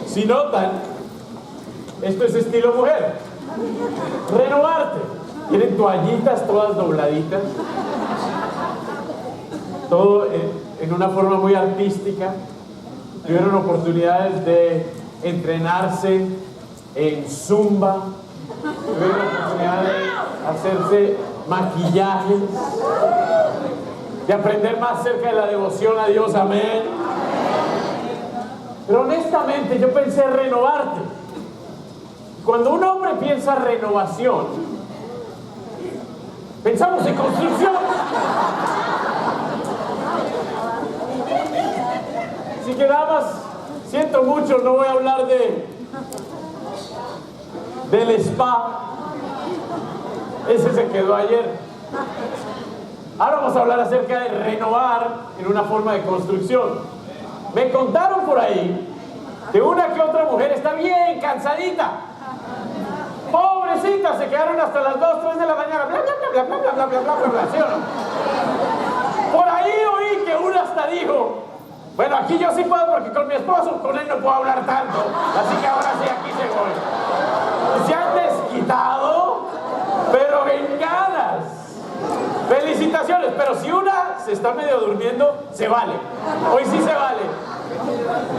Si notan, esto es estilo mujer. Renovarte. Tienen toallitas todas dobladitas. Todo en una forma muy artística. Tuvieron oportunidades de entrenarse en zumba. Tuvieron oportunidad de hacerse maquillajes, de aprender más acerca de la devoción a Dios. Amén. Pero honestamente yo pensé renovarte. Cuando un hombre piensa renovación, pensamos en construcción. Así que nada más, siento mucho, no voy a hablar del spa. Ese se quedó ayer. Ahora vamos a hablar acerca de renovar en una forma de construcción. Me contaron por ahí que una que otra mujer está bien cansadita. Pobrecita, se quedaron hasta las 2, 3 de la mañana. Bla, bla, bla, bla, bla, bla, bla, bla, bla, bla, ¿sí o no? Por ahí oí que una hasta dijo: bueno, aquí yo sí puedo porque con mi esposo, con él no puedo hablar tanto. Así que ahora sí, aquí se voy. Se han desquitado, pero en ganas. Felicitaciones, pero si una se está medio durmiendo, se vale. Hoy sí se vale.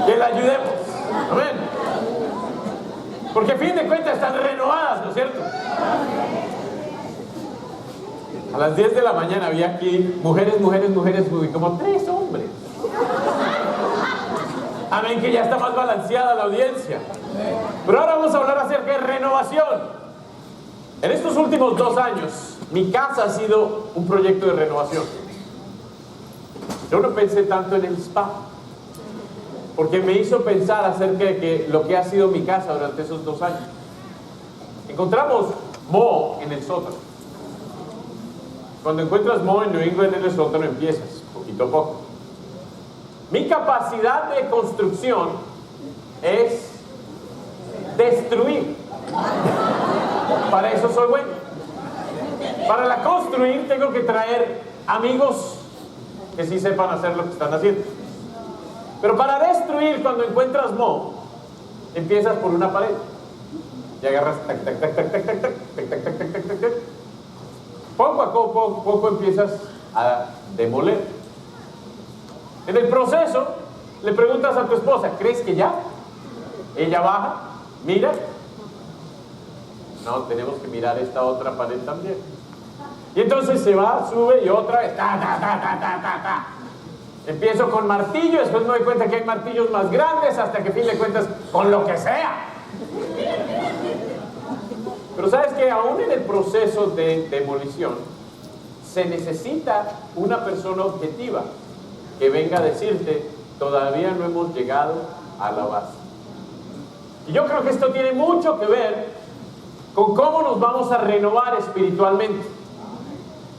Que la ayudemos. Amén. Porque a fin de cuentas están renovadas, ¿no es cierto? A las 10 de la mañana había aquí mujeres, como 3 hombres. Amén, que ya está más balanceada la audiencia. Pero ahora vamos a hablar acerca de renovación. En estos últimos 2 años, mi casa ha sido un proyecto de renovación. Yo no pensé tanto en el spa, porque me hizo pensar acerca de lo que ha sido mi casa durante esos 2 años. Encontramos moho en el sótano. Cuando encuentras moho en New England en el sótano, empiezas, poquito a poco. Mi capacidad de construcción es destruir. Para eso soy bueno. Para la construir tengo que traer amigos que sí sepan hacer lo que están haciendo. Pero para destruir, cuando encuentras moho, empiezas por una pared y agarras tac, tac, tac, tac, tac, tac, tac, tac, tac, tac, tac, tac, tac, tac. Poco a poco empiezas a demoler. En el proceso le preguntas a tu esposa: ¿crees que ya? Ella baja, mira. No, tenemos que mirar esta otra pared también. Y entonces se va, sube y otra vez. Ta, ta, ta, ta, ta, ta, ta. Empiezo con martillo, después me doy cuenta que hay martillos más grandes, hasta que a fin de cuentas, con lo que sea. Pero sabes que aún en el proceso de demolición, se necesita una persona objetiva que venga a decirte: todavía no hemos llegado a la base. Y yo creo que esto tiene mucho que ver con cómo nos vamos a renovar espiritualmente.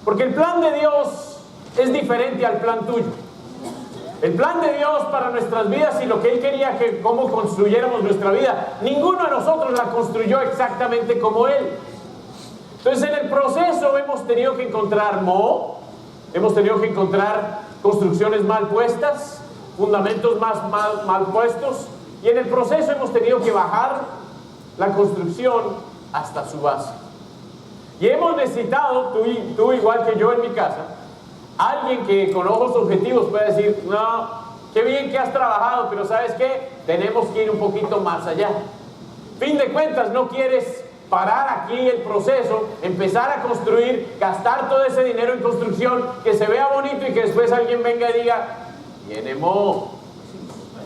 Porque el plan de Dios es diferente al plan tuyo. El plan de Dios para nuestras vidas y lo que Él quería que cómo construyéramos nuestra vida, ninguno de nosotros la construyó exactamente como Él. Entonces en el proceso hemos tenido que encontrar moho, hemos tenido que encontrar construcciones mal puestas, fundamentos mal puestos, y en el proceso hemos tenido que bajar la construcción hasta su base. Y hemos necesitado, tú igual que yo en mi casa, alguien que con ojos objetivos pueda decir: no, qué bien que has trabajado, pero ¿sabes qué? Tenemos que ir un poquito más allá. Fin de cuentas, no quieres parar aquí el proceso, empezar a construir, gastar todo ese dinero en construcción, que se vea bonito y que después alguien venga y diga: tiene moho.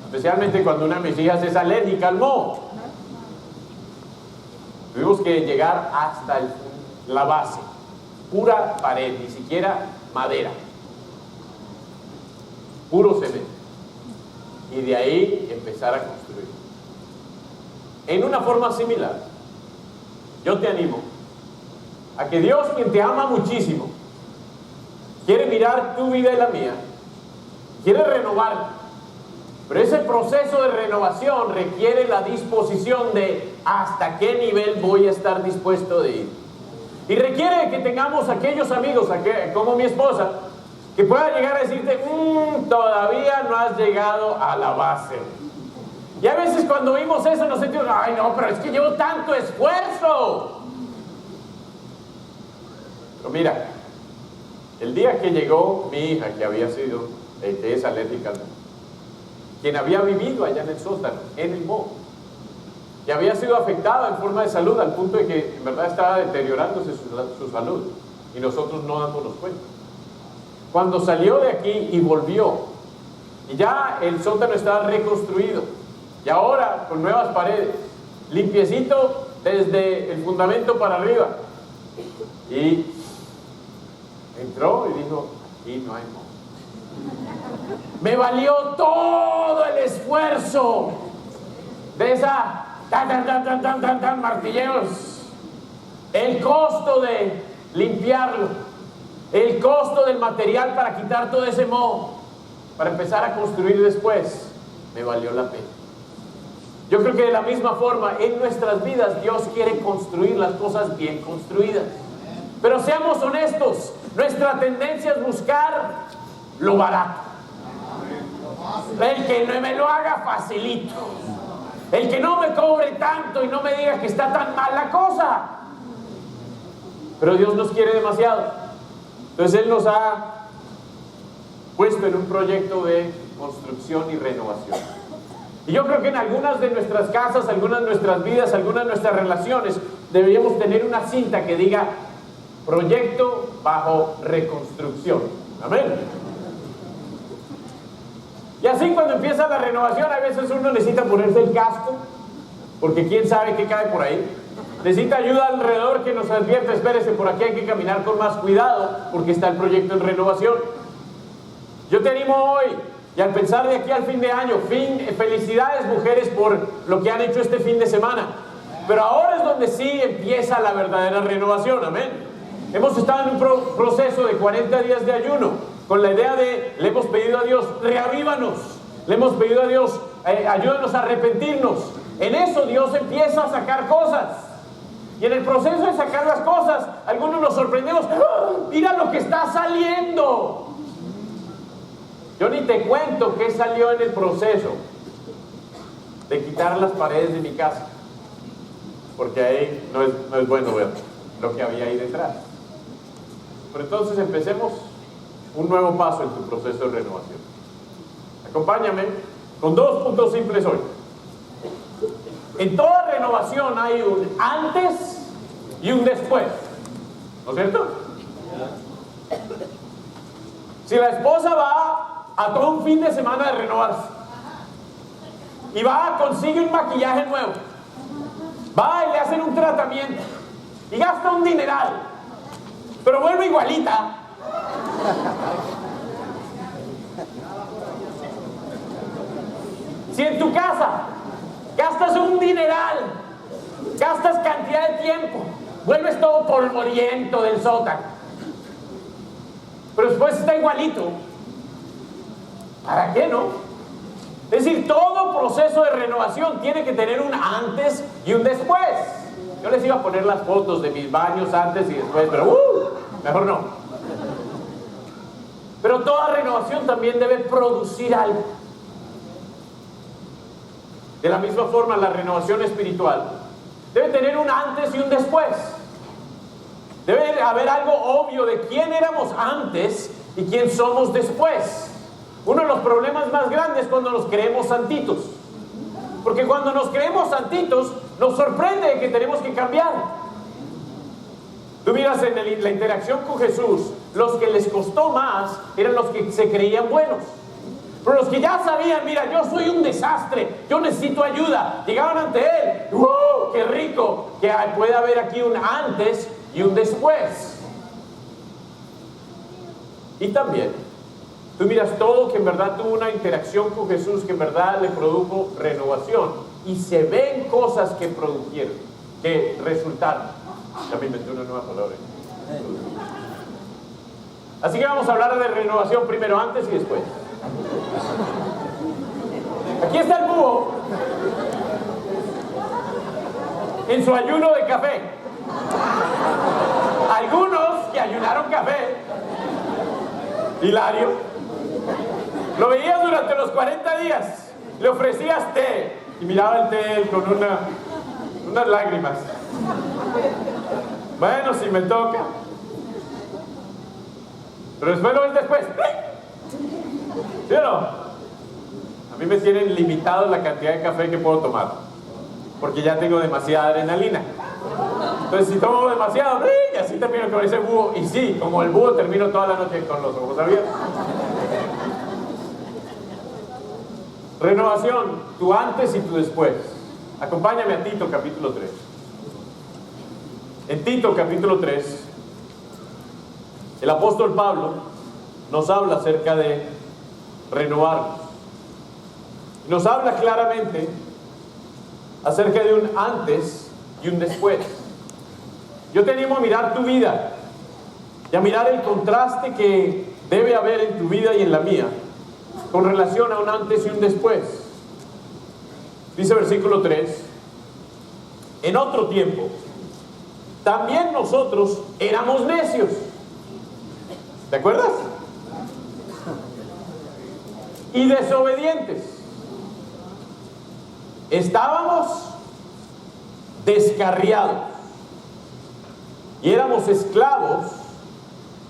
Especialmente cuando una de mis hijas es alérgica al moho. Tuvimos que llegar hasta la base, pura pared, ni siquiera madera, puro cemento, y de ahí empezar a construir. En una forma similar, yo te animo a que Dios, quien te ama muchísimo, quiere mirar tu vida y la mía, quiere renovar. Pero ese proceso de renovación requiere la disposición de hasta qué nivel voy a estar dispuesto de ir. Y requiere que tengamos aquellos amigos, como mi esposa, que puedan llegar a decirte: todavía no has llegado a la base. Y a veces veces cuando vimos eso nos sentimos, ay no, pero es que llevo tanto esfuerzo. Pero mira, el día que llegó mi hija, que había sido, que es alérgica al moho, quien había vivido allá en el sótano, en el moho, y había sido afectada en forma de salud al punto de que en verdad estaba deteriorándose su salud y nosotros no dándonos cuenta. Cuando salió de aquí y volvió, y ya el sótano estaba reconstruido, y ahora con nuevas paredes, limpiecito desde el fundamento para arriba, y entró y dijo, aquí no hay moho. Me valió todo el esfuerzo de esa tan martilleos, el costo de limpiarlo, el costo del material para quitar todo ese moho, para empezar a construir después, me valió la pena. Yo creo que de la misma forma en nuestras vidas Dios quiere construir las cosas bien construidas, pero seamos honestos, nuestra tendencia es buscar lo barato, el que no me lo haga facilito, el que no me cobre tanto y no me diga que está tan mal la cosa. Pero Dios nos quiere demasiado, entonces Él nos ha puesto en un proyecto de construcción y renovación. Y yo creo que en algunas de nuestras casas, algunas de nuestras vidas, algunas de nuestras relaciones deberíamos tener una cinta que diga proyecto bajo reconstrucción. Amén. Y así cuando empieza la renovación, a veces uno necesita ponerse el casco, porque quién sabe qué cae por ahí. Necesita ayuda alrededor que nos advierte, espérese, por aquí hay que caminar con más cuidado, porque está el proyecto en renovación. Yo te animo hoy, y al pensar de aquí al fin de año, felicidades mujeres por lo que han hecho este fin de semana. Pero ahora es donde sí empieza la verdadera renovación, amén. Hemos estado en un proceso de 40 días de ayuno, con la idea de, le hemos pedido a Dios, reavívanos, le hemos pedido a Dios, ayúdanos a arrepentirnos. En eso Dios empieza a sacar cosas, y en el proceso de sacar las cosas, algunos nos sorprendemos, ¡ah! Mira lo que está saliendo. Yo ni te cuento qué salió en el proceso de quitar las paredes de mi casa, porque ahí no es bueno ver lo que había ahí detrás. Pero entonces empecemos un nuevo paso en tu proceso de renovación. Acompáñame con 2 puntos simples hoy. En toda renovación hay un antes y un después, ¿no es cierto? Si la esposa va a todo un fin de semana de renovarse y consigue un maquillaje nuevo, va y le hacen un tratamiento y gasta un dineral, pero vuelve igualita, si en tu casa gastas un dineral, gastas cantidad de tiempo, vuelves todo polvoriento del sótano, pero después está igualito, ¿para qué no? Es decir, todo proceso de renovación tiene que tener un antes y un después. Yo les iba a poner las fotos de mis baños antes y después, pero mejor no. Pero toda renovación también debe producir algo. De la misma forma, la renovación espiritual debe tener un antes y un después. Debe haber algo obvio de quién éramos antes y quién somos después. Uno de los problemas más grandes es cuando nos creemos santitos. Porque cuando nos creemos santitos, nos sorprende que tenemos que cambiar. Tú miras en la interacción con Jesús, los que les costó más eran los que se creían buenos. Pero los que ya sabían, mira, yo soy un desastre, yo necesito ayuda, llegaban ante Él. ¡Wow! ¡Qué rico! Que puede haber aquí un antes y un después. Y también, tú miras todo que en verdad tuvo una interacción con Jesús, que en verdad le produjo renovación. Y se ven cosas que produjeron, que resultaron. Ya me inventé una nueva palabra. Así que vamos a hablar de renovación primero, antes y después. Aquí está el búho en su ayuno de café. Algunos que ayunaron café, Hilario, lo veías durante los 40 días, le ofrecías té, Y miraba el té con unas lágrimas. Bueno, si me toca. Pero después lo ves después. ¿Sí o no? A mí me tienen limitado la cantidad de café que puedo tomar, porque ya tengo demasiada adrenalina. Entonces, si tomo demasiado, y así termino con ese búho. Y sí, como el búho, termino toda la noche con los ojos abiertos. Renovación, tu antes y tu después. Acompáñame a Tito capítulo 3. En Tito capítulo 3, el apóstol Pablo nos habla acerca de renovarnos. Nos habla claramente acerca de un antes y un después. Yo te animo a mirar tu vida y a mirar el contraste que debe haber en tu vida y en la mía con relación a un antes y un después. Dice versículo 3: en otro tiempo también nosotros éramos necios. ¿Te acuerdas? Y desobedientes. Estábamos descarriados y éramos esclavos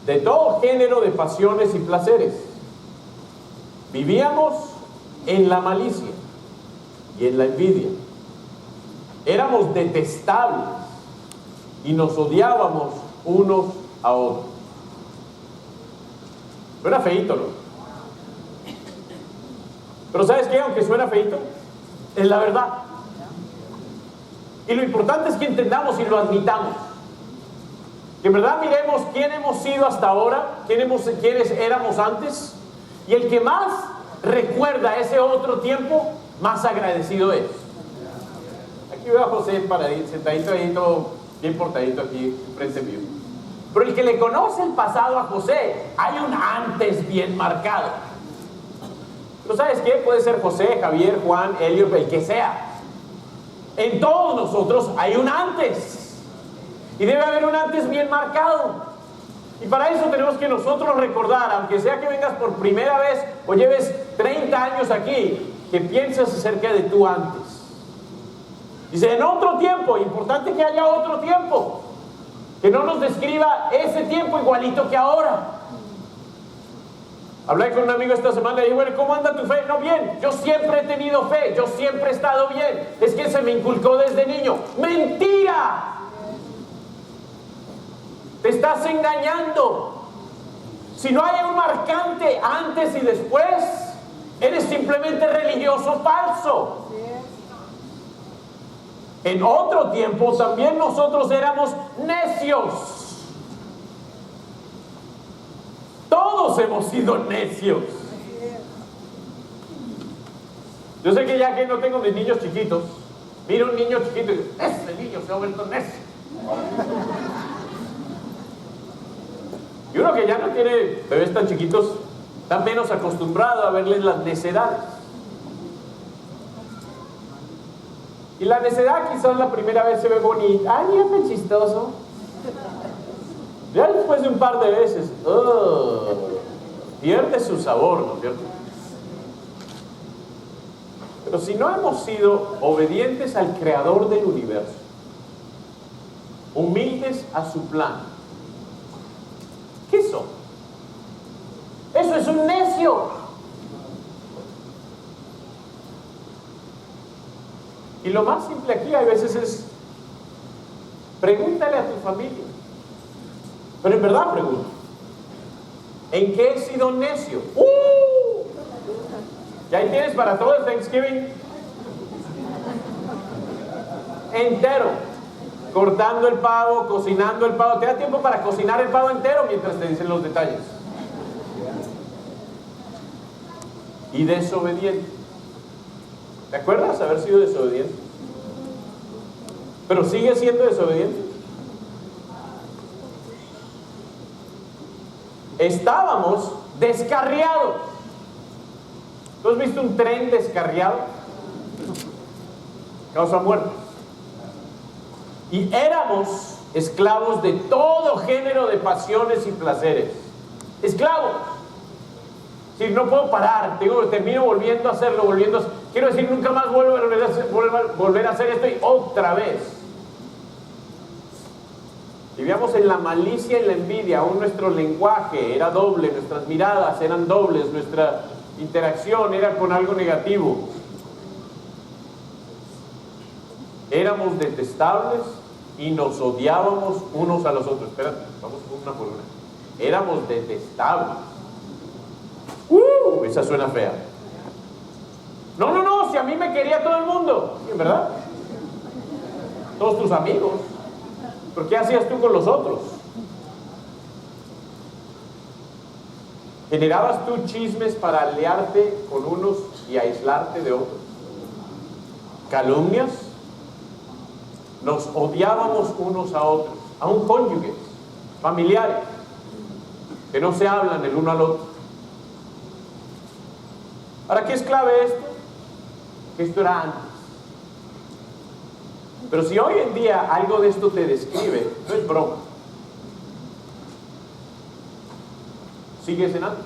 de todo género de pasiones y placeres. Vivíamos en la malicia y en la envidia. Éramos detestables y nos odiábamos unos a otros. Suena feíto, ¿no? Pero ¿sabes qué? Aunque suena feíto, es la verdad. Y lo importante es que entendamos y lo admitamos. Que en verdad miremos quién hemos sido hasta ahora, quiénes éramos antes, y el que más recuerda ese otro tiempo, más agradecido es. Aquí veo a José paradito, sentadito ahí, todo bien portadito aquí frente mío. Pero el que le conoce el pasado a José, hay un antes bien marcado. Pero ¿sabes qué? Puede ser José, Javier, Juan, Elio, el que sea. En todos nosotros hay un antes. Y debe haber un antes bien marcado. Y para eso tenemos que nosotros recordar, aunque sea que vengas por primera vez o lleves 30 años aquí, que pienses acerca de tu antes. Dice, en otro tiempo, importante que haya otro tiempo, que no nos describa ese tiempo igualito que ahora. Hablé con un amigo esta semana y dije, bueno, ¿cómo anda tu fe? No, bien, yo siempre he tenido fe, yo siempre he estado bien. Es que se me inculcó desde niño. ¡Mentira! Te estás engañando. Si no hay un marcante antes y después, eres simplemente religioso falso. En otro tiempo también nosotros éramos necios. Todos hemos sido necios. Yo sé que ya que no tengo mis niños chiquitos, miro un niño chiquito y digo, ese niño se ha vuelto necio. Y uno que ya no tiene bebés tan chiquitos, está menos acostumbrado a verles las necedades. Y la necedad quizás la primera vez se ve bonita. ¡Ay, es chistoso! Ya después de un par de veces, pierde su sabor, ¿no es cierto? Pero si no hemos sido obedientes al Creador del universo, humildes a su plan, ¿qué son? Eso es un necio. Y lo más simple aquí a veces es, pregúntale a tu familia. Pero en verdad pregunta, ¿en qué he sido necio? Y ahí tienes para todo el Thanksgiving entero, cortando el pavo, cocinando el pavo. Te da tiempo para cocinar el pavo entero mientras te dicen los detalles. Y desobediente. ¿Te acuerdas haber sido desobediente? Pero sigue siendo desobediente. Estábamos descarriados. ¿Tú has visto un tren descarriado? Causa muerte. Y éramos esclavos de todo género de pasiones y placeres. Esclavos. Si no puedo parar, termino volviendo a hacerlo, Quiero decir, nunca más volver a hacer esto y otra vez. Vivíamos en la malicia y la envidia. Aún nuestro lenguaje era doble, nuestras miradas eran dobles, nuestra interacción era con algo negativo. Éramos detestables y nos odiábamos unos a los otros. Espérate, vamos una por una. Éramos detestables. Esa suena fea. No, si a mí me quería todo el mundo. ¿En verdad? Todos tus amigos. ¿Pero qué hacías tú con los otros? ¿Generabas tú chismes para aliarte con unos y aislarte de otros? ¿Calumnias? Nos odiábamos unos a otros, aún cónyuges, familiares, que no se hablan el uno al otro. ¿Para qué es clave esto? Que esto era antes. Pero si hoy en día algo de esto te describe, no es broma. Sigues en antes.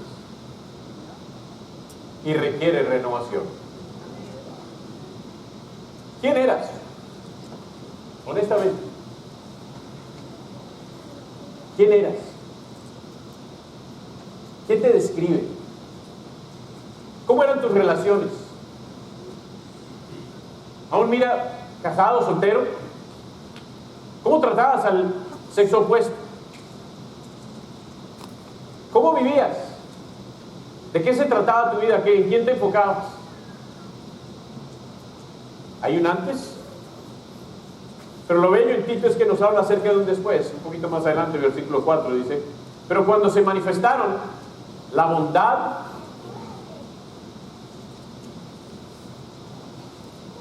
Y requiere renovación. ¿Quién eras? Honestamente. ¿Quién eras? ¿Qué te describe? ¿Cómo eran tus relaciones? Aún mira, casado, soltero. ¿Cómo tratabas al sexo opuesto? ¿Cómo vivías? ¿De qué se trataba tu vida? ¿En quién te enfocabas? ¿Hay un antes? Pero lo bello en Tito es que nos habla acerca de un después. Un poquito más adelante, el versículo 4 dice: pero cuando se manifestaron la bondad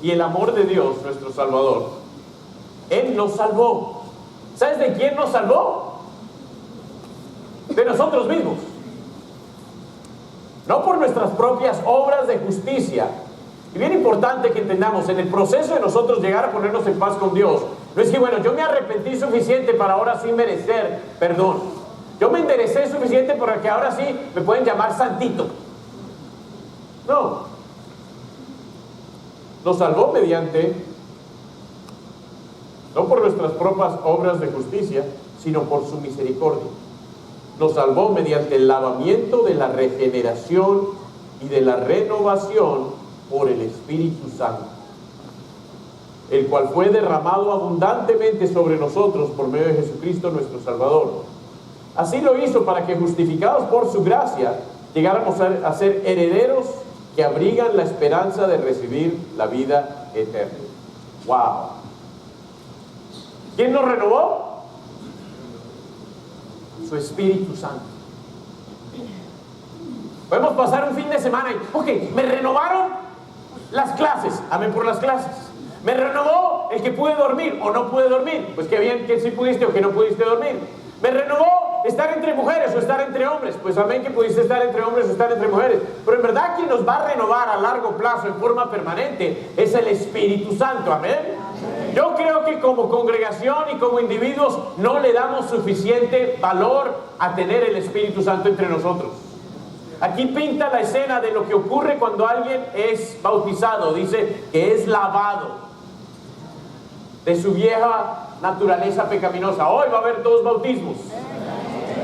y el amor de Dios, nuestro Salvador, Él nos salvó. ¿Sabes de quién nos salvó? De nosotros mismos. No por nuestras propias obras de justicia. Y bien importante que entendamos, en el proceso de nosotros llegar a ponernos en paz con Dios, no es que, bueno, yo me arrepentí suficiente para ahora sí merecer perdón. Yo me enderecé suficiente para que ahora sí me pueden llamar santito. No. Nos salvó mediante, no por nuestras propias obras de justicia, sino por su misericordia. Nos salvó mediante el lavamiento de la regeneración y de la renovación por el Espíritu Santo, el cual fue derramado abundantemente sobre nosotros por medio de Jesucristo nuestro Salvador. Así lo hizo para que, justificados por su gracia, llegáramos a ser herederos que abrigan la esperanza de recibir la vida eterna. ¡Wow! ¿Quién nos renovó? Su Espíritu Santo. Podemos pasar un fin de semana y, ok, me renovaron las clases, amén por las clases. Me renovó el que pude dormir o no pude dormir, pues qué bien que sí pudiste o que no pudiste dormir. Me renovó estar entre mujeres o estar entre hombres, pues amén que pudiste estar entre hombres o estar entre mujeres. Pero en verdad quien nos va a renovar a largo plazo en forma permanente es el Espíritu Santo, amén. Yo creo que como congregación y como individuos no le damos suficiente valor a tener el Espíritu Santo entre nosotros. Aquí pinta la escena de lo que ocurre cuando alguien es bautizado. Dice que es lavado de su vieja naturaleza pecaminosa. Hoy va a haber 2 bautismos.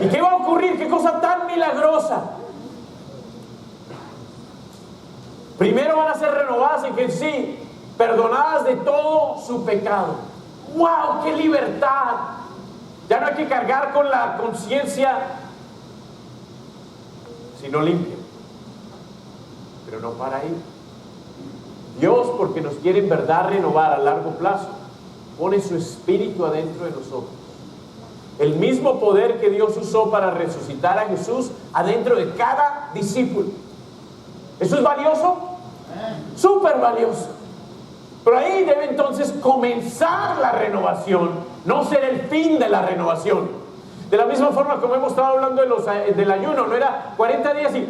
¿Y qué va a ocurrir? ¡Qué cosa tan milagrosa! Primero van a ser renovadas en que sí, perdonadas de todo su pecado. ¡Wow! ¡Qué libertad! Ya no hay que cargar con la conciencia, sino limpia. Pero no para ahí. Dios, porque nos quiere en verdad renovar a largo plazo, pone su Espíritu adentro de nosotros. El mismo poder que Dios usó para resucitar a Jesús adentro de cada discípulo. ¿Eso es valioso? Súper valioso. Pero ahí debe entonces comenzar la renovación, no ser el fin de la renovación. De la misma forma como hemos estado hablando del ayuno, no era 40 días y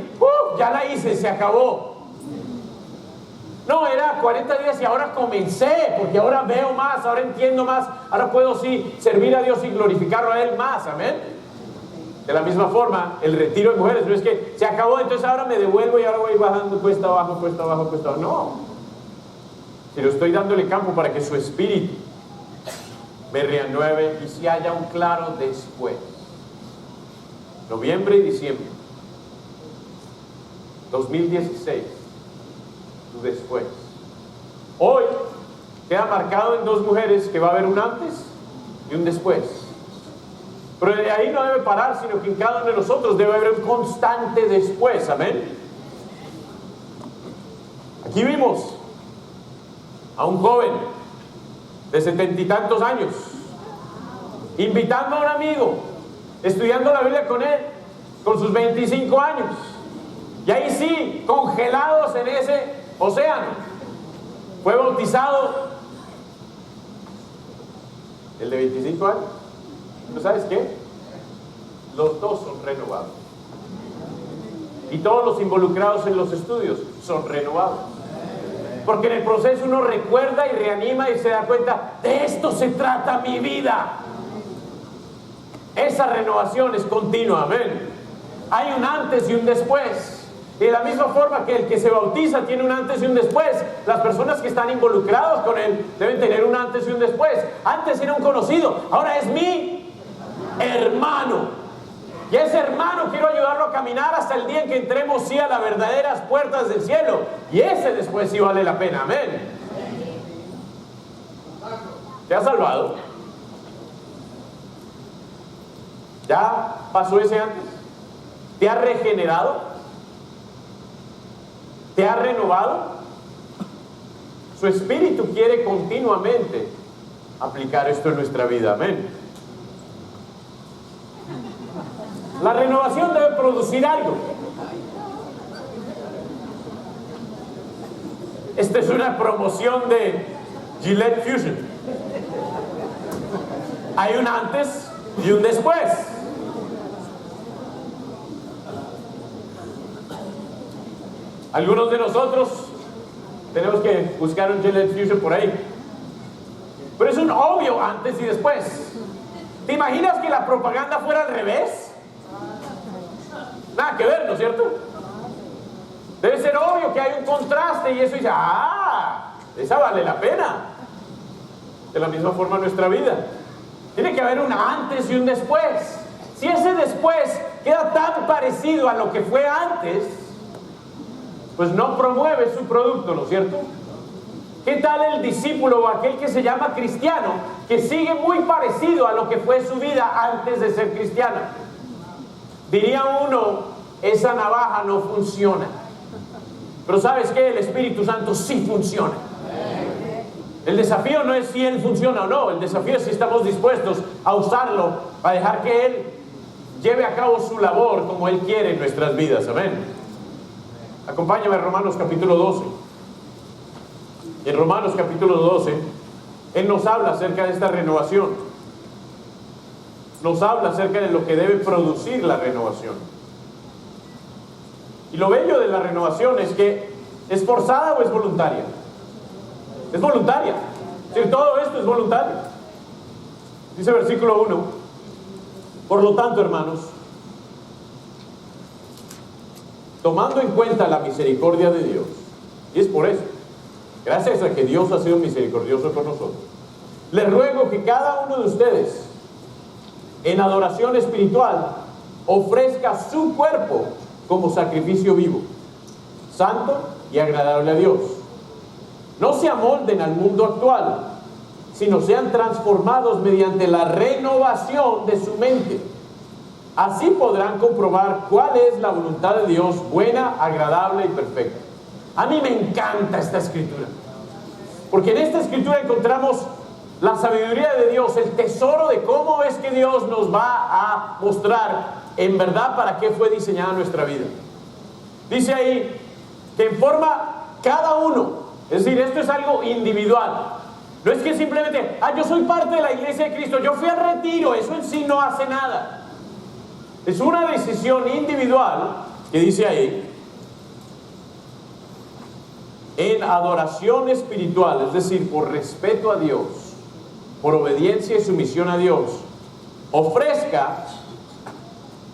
ya la hice, se acabó. No, era 40 días y ahora comencé, porque ahora veo más, ahora entiendo más, ahora puedo sí servir a Dios y glorificarlo a Él más, amén. De la misma forma, el retiro de mujeres, no es que se acabó, entonces ahora me devuelvo y ahora voy bajando cuesta abajo, cuesta abajo, cuesta abajo. No, sino estoy dándole campo para que su espíritu me renueve y si haya un claro después. Noviembre y diciembre 2016, tu después. Hoy queda marcado en dos mujeres que va a haber un antes y un después. Pero de ahí no debe parar, sino que en cada uno de nosotros debe haber un constante después. Amén. Aquí vimos a un joven de 70 y tantos años invitando a un amigo, estudiando la Biblia con él, con sus 25 años. Y ahí sí, congelados en ese océano, fue bautizado el de 25 años. ¿Tú sabes qué? Los dos son renovados. Y todos los involucrados en los estudios son renovados. Porque en el proceso uno recuerda y reanima y se da cuenta, de esto se trata mi vida. Esa renovación es continua, amén. Hay un antes y un después. Y de la misma forma que el que se bautiza tiene un antes y un después, las personas que están involucrados con él deben tener un antes y un después. Antes era un conocido, ahora es mi hermano. Y ese hermano quiero ayudarlo a caminar hasta el día en que entremos sí a las verdaderas puertas del cielo. Y ese después sí vale la pena, amén. ¿Te has salvado? ¿Ya pasó ese antes? ¿Te ha regenerado? ¿Te ha renovado? Su espíritu quiere continuamente aplicar esto en nuestra vida, amén. La renovación debe producir algo. Esta es una promoción de Gillette Fusion. Hay un antes y un después. Algunos de nosotros tenemos que buscar un Gillette Fusion por ahí. Pero es un obvio antes y después. ¿Te imaginas que la propaganda fuera al revés? Nada que ver, ¿no es cierto? Debe ser obvio que hay un contraste y eso dice, esa vale la pena. De la misma forma nuestra vida. Tiene que haber un antes y un después. Si ese después queda tan parecido a lo que fue antes, pues no promueve su producto, ¿no es cierto? ¿Qué tal el discípulo o aquel que se llama cristiano, que sigue muy parecido a lo que fue su vida antes de ser cristiano? Diría uno, esa navaja no funciona. Pero ¿sabes qué? El Espíritu Santo sí funciona. El desafío no es si Él funciona o no, el desafío es si estamos dispuestos a usarlo, a dejar que Él lleve a cabo su labor como Él quiere en nuestras vidas, amén. Acompáñame a Romanos capítulo 12. En Romanos capítulo 12, Él nos habla acerca de esta renovación. Nos habla acerca de lo que debe producir la renovación. Y lo bello de la renovación es que ¿es forzada o es voluntaria? Es voluntaria. Es decir, todo esto es voluntario. Dice versículo 1: por lo tanto, hermanos, tomando en cuenta la misericordia de Dios, y es por eso, gracias a que Dios ha sido misericordioso con nosotros, les ruego que cada uno de ustedes, en adoración espiritual, ofrezca su cuerpo como sacrificio vivo, santo y agradable a Dios. No se amolden al mundo actual, sino sean transformados mediante la renovación de su mente. Así podrán comprobar cuál es la voluntad de Dios, buena, agradable y perfecta. A mí me encanta esta escritura, porque en esta escritura encontramos la sabiduría de Dios, el tesoro de cómo es que Dios nos va a mostrar en verdad para qué fue diseñada nuestra vida. Dice ahí que en forma cada uno, es decir, esto es algo individual. No es que simplemente, yo soy parte de la iglesia de Cristo, yo fui al retiro, eso en sí no hace nada. Es una decisión individual que dice ahí, en adoración espiritual, es decir, por respeto a Dios, por obediencia y sumisión a Dios, ofrezca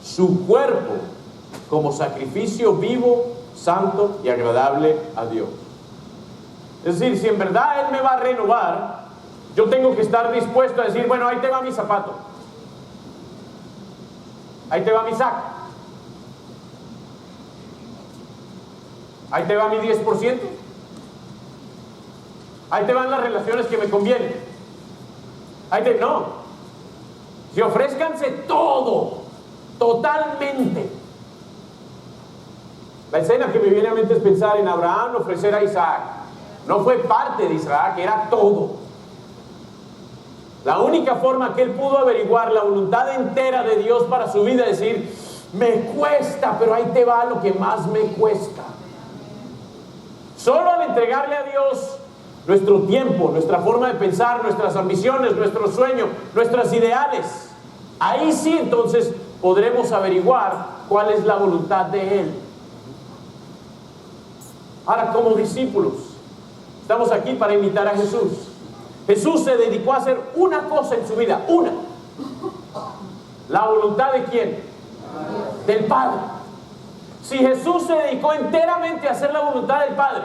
su cuerpo como sacrificio vivo, santo y agradable a Dios. Es decir, si en verdad Él me va a renovar, yo tengo que estar dispuesto a decir, bueno, ahí te va mi zapato, ahí te va mi saco, ahí te va mi 10%, ahí te van las relaciones que me convienen, no, si ofrézcanse todo, totalmente. La escena que me viene a mente es pensar en Abraham ofrecer a Isaac. No fue parte de Isaac, era todo. La única forma que él pudo averiguar la voluntad entera de Dios para su vida es decir, me cuesta, pero ahí te va lo que más me cuesta. Solo al entregarle a Dios nuestro tiempo, nuestra forma de pensar, nuestras ambiciones, nuestros sueños, nuestros ideales, ahí sí entonces podremos averiguar cuál es la voluntad de Él. Ahora, como discípulos, estamos aquí para imitar a Jesús. Jesús se dedicó a hacer una cosa en su vida, una. ¿La voluntad de quién? Del Padre. Si Jesús se dedicó enteramente a hacer la voluntad del Padre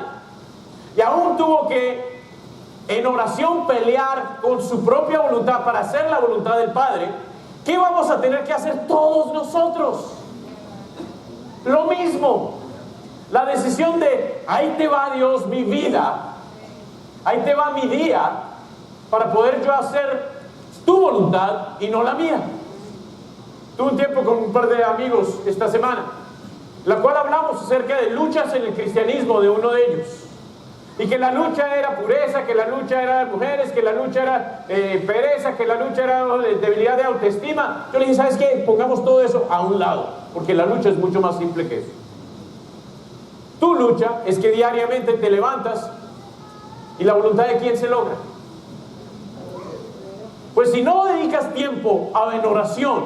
y aún tuvo que en oración pelear con su propia voluntad para hacer la voluntad del Padre, ¿qué vamos a tener que hacer todos nosotros? Lo mismo. La decisión de, ahí te va Dios mi vida, ahí te va mi día, para poder yo hacer tu voluntad y no la mía. Tuve un tiempo con un par de amigos esta semana, la cual hablamos acerca de luchas en el cristianismo de uno de ellos. Y que la lucha era pureza, que la lucha era mujeres, que la lucha era pereza, que la lucha era debilidad de autoestima. Yo le dije, ¿sabes qué? Pongamos todo eso a un lado, porque la lucha es mucho más simple que eso. Tu lucha es que diariamente te levantas y la voluntad de quién se logra. Pues si no dedicas tiempo en oración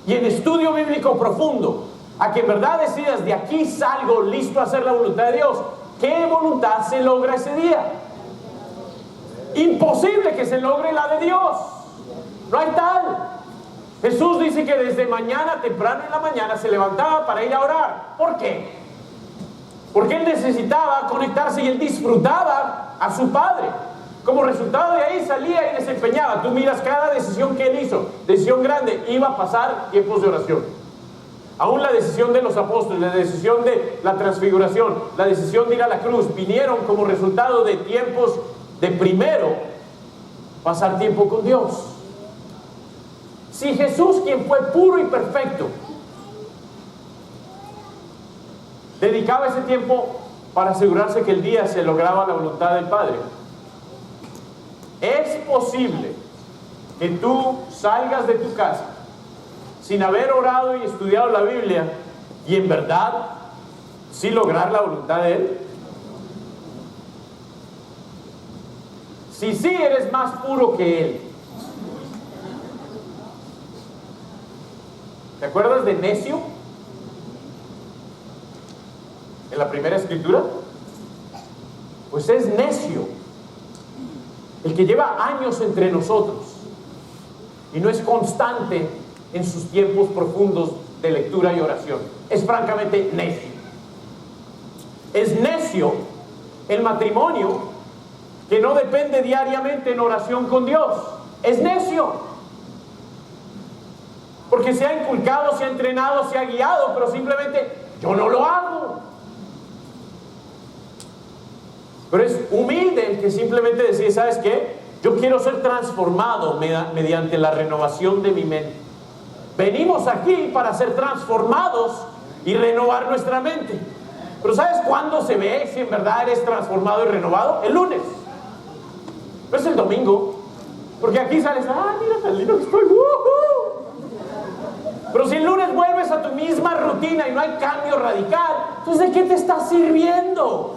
y en estudio bíblico profundo, a que en verdad decidas de aquí salgo listo a hacer la voluntad de Dios, ¿qué voluntad se logra ese día? Imposible que se logre la de Dios. No hay tal. Jesús dice que desde mañana, temprano en la mañana, se levantaba para ir a orar. ¿Por qué? Porque Él necesitaba conectarse y Él disfrutaba a su Padre. Como resultado de ahí salía y desempeñaba. Tú miras cada decisión que Él hizo, decisión grande, iba a pasar tiempos de oración. Aún la decisión de los apóstoles, la decisión de la transfiguración, la decisión de ir a la cruz, vinieron como resultado de tiempos de primero pasar tiempo con Dios. Si Jesús, quien fue puro y perfecto, dedicaba ese tiempo para asegurarse que el día se lograba la voluntad del Padre, es posible que tú salgas de tu casa sin haber orado y estudiado la Biblia y en verdad sí lograr la voluntad de Él. Si sí eres más puro que Él. ¿Te acuerdas de necio? En la primera escritura. Pues es necio el que lleva años entre nosotros y no es constante en sus tiempos profundos de lectura y oración. Es francamente necio. Es necio el matrimonio que no depende diariamente en oración con Dios. Es necio porque se ha inculcado, se ha entrenado, se ha guiado, pero simplemente yo no lo hago. Pero es humilde el que simplemente decide, ¿sabes qué? Yo quiero ser transformado mediante la renovación de mi mente. Venimos aquí para ser transformados y renovar nuestra mente. Pero ¿sabes cuándo se ve si en verdad eres transformado y renovado? El lunes. No es el domingo. Porque aquí sales, mira tan lindo que estoy. Pero si el lunes vuelves a tu misma rutina y no hay cambio radical, entonces ¿de qué te está sirviendo?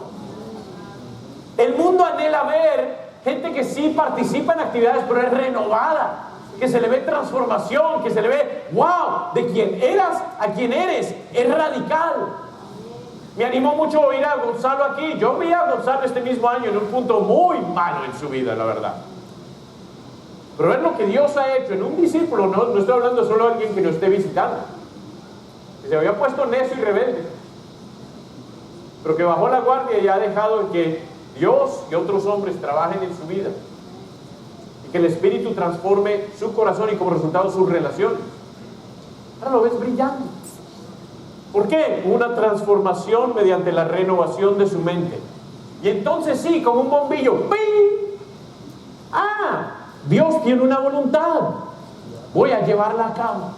El mundo anhela ver gente que sí participa en actividades, pero es renovada, que se le ve transformación, que se le ve, wow, de quien eras a quien eres, es radical. Me animó mucho oír a Gonzalo aquí. Yo vi a Gonzalo este mismo año en un punto muy malo en su vida, la verdad. Pero es lo que Dios ha hecho en un discípulo, no estoy hablando solo de alguien que nos esté visitando, que se había puesto necio y rebelde, pero que bajó la guardia y ha dejado que Dios y otros hombres trabajen en su vida y que el Espíritu transforme su corazón y como resultado sus relaciones. Ahora lo ves brillando. ¿Por qué? Una transformación mediante la renovación de su mente. Y entonces sí, como un bombillo, ¡ping! Dios tiene una voluntad. Voy a llevarla a cabo.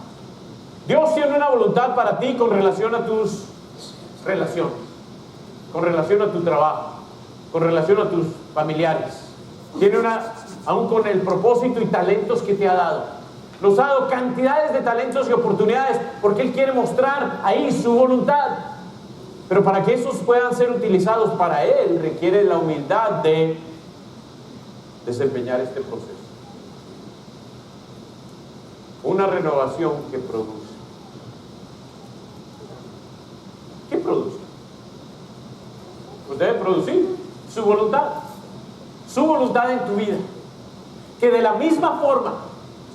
Dios tiene una voluntad para ti con relación a tus relaciones, con relación a tu trabajo, con relación a tus familiares. Tiene aún con el propósito y talentos que te ha dado. Nos ha dado cantidades de talentos y oportunidades porque Él quiere mostrar ahí su voluntad. Pero para que esos puedan ser utilizados para Él, requiere la humildad de desempeñar este proceso. Una renovación que produce. ¿Qué produce? Pues debe producir su voluntad en tu vida. Que de la misma forma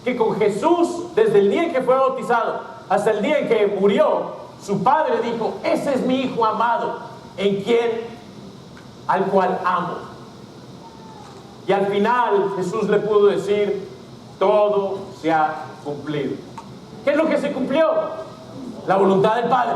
que con Jesús, desde el día en que fue bautizado hasta el día en que murió, su Padre dijo: ese es mi Hijo amado, al cual amo. Y al final Jesús le pudo decir: todo se ha cumplido. ¿Qué es lo que se cumplió? La voluntad del Padre.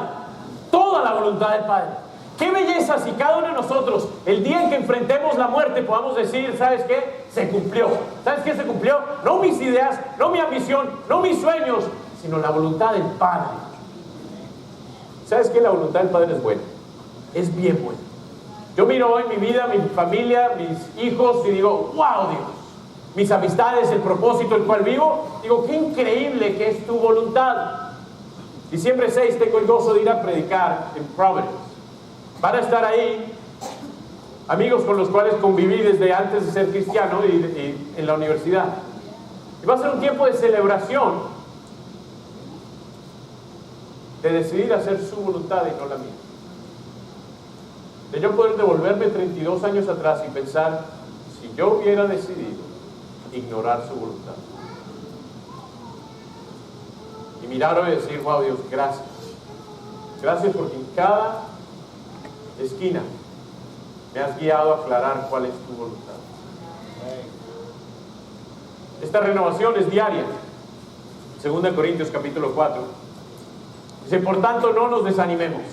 Toda la voluntad del Padre. Qué belleza si cada uno de nosotros, el día en que enfrentemos la muerte, podamos decir: ¿sabes qué? Se cumplió. ¿Sabes qué se cumplió? No mis ideas, no mi ambición, no mis sueños, sino la voluntad del Padre. ¿Sabes qué? La voluntad del Padre es buena. Es bien buena. Yo miro hoy mi vida, mi familia, mis hijos y digo: wow, Dios. Mis amistades, el propósito el cual vivo, digo: qué increíble que es tu voluntad. Diciembre 6 tengo el gozo de ir a predicar en Providence. Van a estar ahí amigos con los cuales conviví desde antes de ser cristiano y en la universidad. Y va a ser un tiempo de celebración, de decidir hacer su voluntad y no la mía. De yo poder devolverme 32 años atrás y pensar: si yo hubiera decidido ignorar su voluntad. Y mirar hoy y decir: wow, Dios, gracias. Gracias porque en cada esquina me has guiado a aclarar cuál es tu voluntad. Esta renovación es diaria. 2 Corintios capítulo 4 dice: por tanto, no nos desanimemos.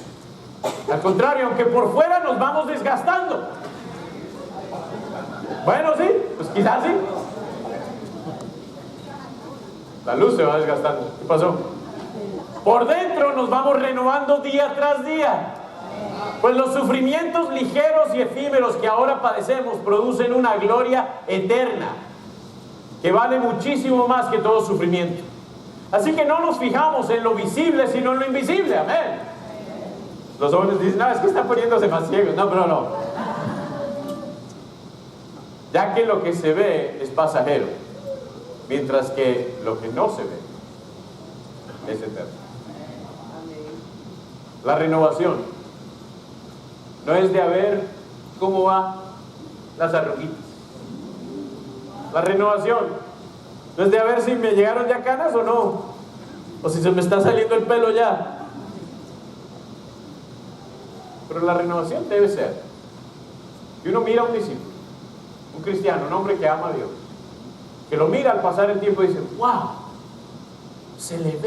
Al contrario, aunque por fuera nos vamos desgastando. Bueno, sí, pues quizás sí. La luz se va desgastando. ¿Qué pasó? Por dentro nos vamos renovando día tras día. Pues los sufrimientos ligeros y efímeros que ahora padecemos producen una gloria eterna que vale muchísimo más que todo sufrimiento. Así que no nos fijamos en lo visible, sino en lo invisible. Amén. Los jóvenes dicen: no, es que están poniéndose más ciegos. No, pero no. Ya que lo que se ve es pasajero, mientras que lo que no se ve es eterno. La renovación no es de a ver cómo va las arruguitas. La renovación no es de a ver si me llegaron ya canas o no, o si se me está saliendo el pelo ya. Pero la renovación debe ser que uno mira a un discípulo, un cristiano, un hombre que ama a Dios, que lo mira al pasar el tiempo y dice: wow, se le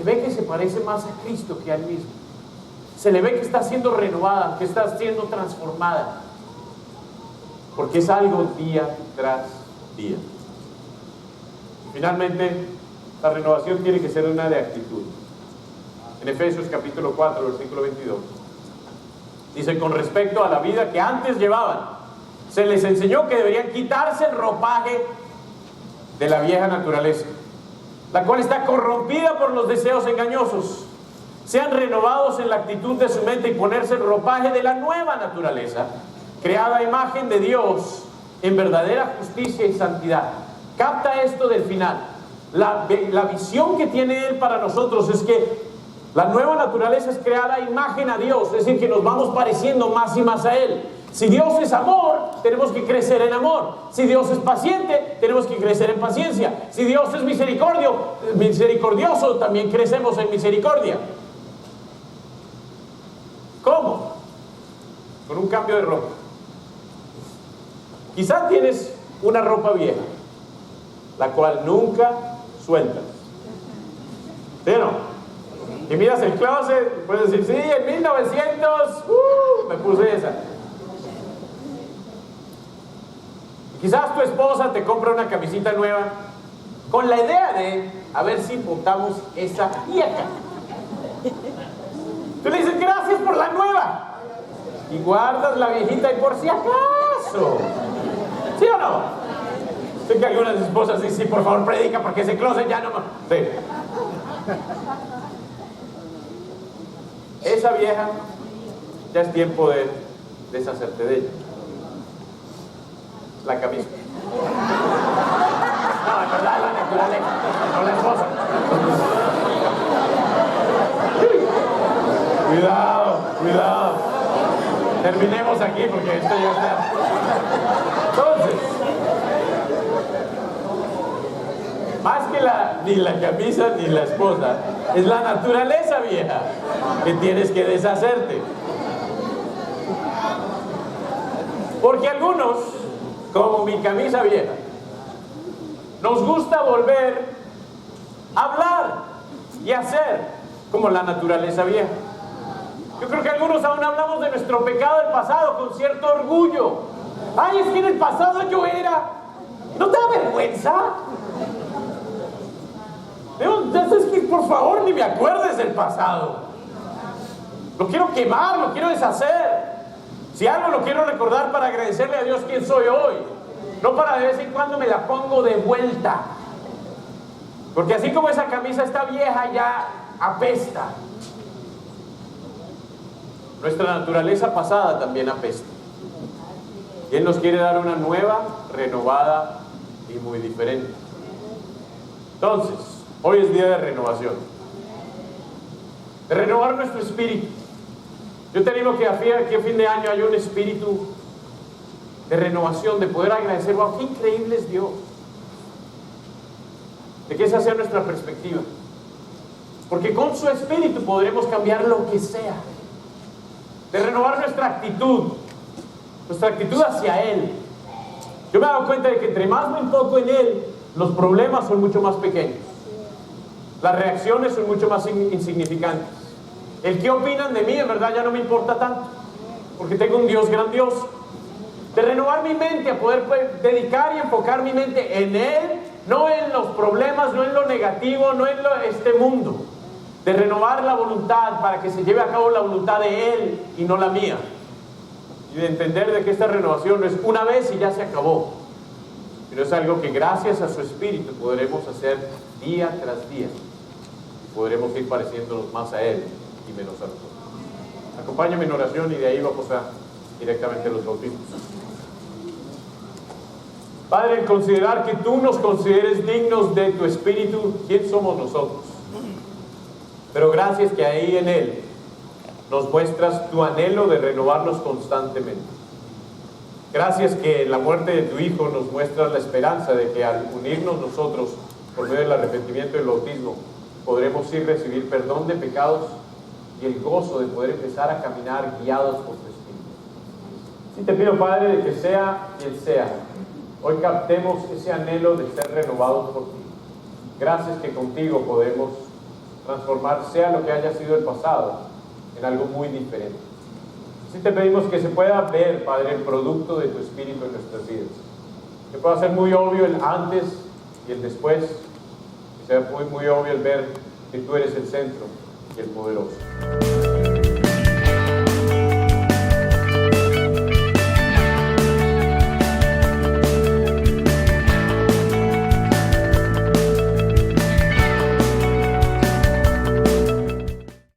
ve que se parece más a Cristo que a Él mismo. Se le ve que está siendo renovada, que está siendo transformada, porque es algo día tras día. Finalmente, la renovación tiene que ser una de actitud. En Efesios capítulo 4, versículo 22, dice: con respecto a la vida que antes llevaban, se les enseñó que deberían quitarse el ropaje de la vieja naturaleza, la cual está corrompida por los deseos engañosos. Sean renovados en la actitud de su mente y ponerse el ropaje de la nueva naturaleza, creada a imagen de Dios en verdadera justicia y santidad. Capta esto del final. La visión que tiene Él para nosotros es que la nueva naturaleza es creada a imagen a Dios, es decir, que nos vamos pareciendo más y más a Él. Si Dios es amor, tenemos que crecer en amor. Si Dios es paciente, tenemos que crecer en paciencia. Si Dios es misericordioso, también crecemos en misericordia. ¿Cómo? Con un cambio de ropa. Quizás tienes una ropa vieja, la cual nunca sueltas. ¿Sí o no? Y miras el closet, puedes decir, sí, en 1900, me puse esa. Quizás tu esposa te compra una camisita nueva con la idea de a ver si botamos esa vieja. Tú le dices, gracias por la nueva. Y guardas la viejita y por si acaso. ¿Sí o no? Sé que algunas esposas dicen, sí, por favor, predica porque ese closet ya no más. Sí. Esa vieja, ya es tiempo de deshacerte de ella. La camisa. No, en verdad, la naturaleza, no la esposa. Cuidado, cuidado. Terminemos aquí porque esto ya está. Entonces, más que ni la camisa ni la esposa, es la naturaleza vieja que tienes que deshacerte. Porque algunos, como mi camisa vieja, nos gusta volver a hablar y hacer como la naturaleza vieja. Yo creo que algunos aún hablamos de nuestro pecado del pasado con cierto orgullo. Ay, es que en el pasado yo era. ¿No te da vergüenza? Es que por favor ni me acuerdes del pasado. Lo quiero quemar, lo quiero deshacer. Si algo lo quiero recordar para agradecerle a Dios quién soy hoy. No para de vez en cuando me la pongo de vuelta. Porque así como esa camisa está vieja, ya apesta. Nuestra naturaleza pasada también apesta. Y Él nos quiere dar una nueva, renovada y muy diferente. Entonces, hoy es día de renovación. De renovar nuestro espíritu. Yo te animo que a fin de año haya un espíritu de renovación, de poder agradecer. ¡Wow, qué increíble es Dios! De que esa sea nuestra perspectiva. Porque con su espíritu podremos cambiar lo que sea. De renovar nuestra actitud hacia Él. Yo me he dado cuenta de que entre más me enfoco en Él, los problemas son mucho más pequeños. Las reacciones son mucho más insignificantes. El qué opinan de mí, en verdad, ya no me importa tanto. Porque tengo un Dios grandioso. De renovar mi mente, a poder dedicar y enfocar mi mente en Él, no en los problemas, no en lo negativo, no en este mundo. De renovar la voluntad para que se lleve a cabo la voluntad de Él y no la mía. Y de entender de que esta renovación no es una vez y ya se acabó, pero es algo que gracias a su Espíritu podremos hacer día tras día. Y podremos ir pareciéndonos más a Él y menos a nosotros. Acompáñame en oración y de ahí vamos directamente a los bautismos. Padre, en considerar que tú nos consideres dignos de tu Espíritu, ¿quién somos nosotros? Pero gracias que ahí en Él nos muestras tu anhelo de renovarnos constantemente. Gracias que en la muerte de tu Hijo nos muestras la esperanza de que al unirnos nosotros por medio del arrepentimiento y el bautismo podremos ir recibir perdón de pecados y el gozo de poder empezar a caminar guiados por tu Espíritu. Sí te pido, Padre, de que sea quien sea, hoy captemos ese anhelo de ser renovados por ti. Gracias que contigo podemos transformar, sea lo que haya sido el pasado, en algo muy diferente. Así te pedimos que se pueda ver, Padre, el producto de tu Espíritu en nuestras vidas. Que pueda ser muy obvio el antes y el después. Que sea muy obvio el ver que tú eres el centro y el poderoso.